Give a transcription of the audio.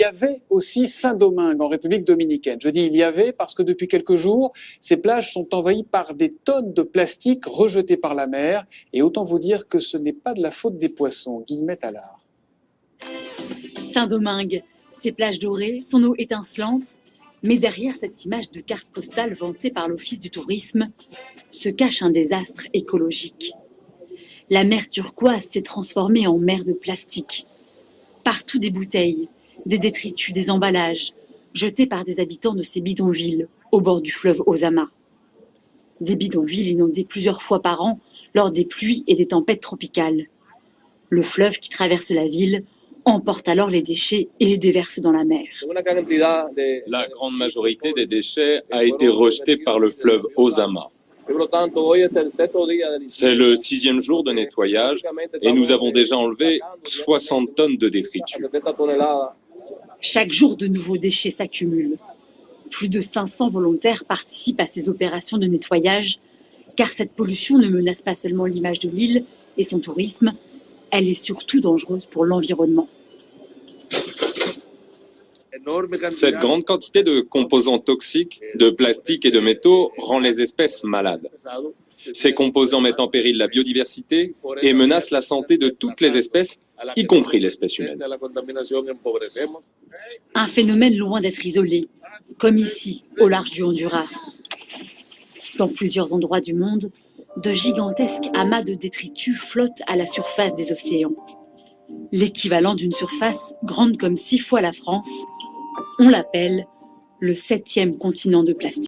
avait aussi Saint-Domingue en République dominicaine. Je dis il y avait parce que depuis quelques jours, ces plages sont envahies par des tonnes de plastique rejetés par la mer. Et autant vous dire que ce n'est pas de la faute des poissons. Guillemette à l'art. Saint-Domingue, ses plages dorées, son eau étincelante. Mais derrière cette image de carte postale vantée par l'Office du tourisme, se cache un désastre écologique. La mer turquoise s'est transformée en mer de plastique. Partout des bouteilles, des détritus, des emballages, jetés par des habitants de ces bidonvilles au bord du fleuve Ozama. Des bidonvilles inondés plusieurs fois par an lors des pluies et des tempêtes tropicales. Le fleuve qui traverse la ville emporte alors les déchets et les déverse dans la mer. La grande majorité des déchets a été rejetée par le fleuve Ozama. C'est le 6e jour de nettoyage et nous avons déjà enlevé 60 tonnes de détritus. Chaque jour, de nouveaux déchets s'accumulent. Plus de 500 volontaires participent à ces opérations de nettoyage, car cette pollution ne menace pas seulement l'image de l'île et son tourisme, elle est surtout dangereuse pour l'environnement. Cette grande quantité de composants toxiques, de plastique et de métaux rend les espèces malades. Ces composants mettent en péril la biodiversité et menacent la santé de toutes les espèces, y compris l'espèce humaine. Un phénomène loin d'être isolé, comme ici, au large du Honduras. Dans plusieurs endroits du monde, de gigantesques amas de détritus flottent à la surface des océans. L'équivalent d'une surface grande comme 6 fois la France. On l'appelle le 7e continent de plastique.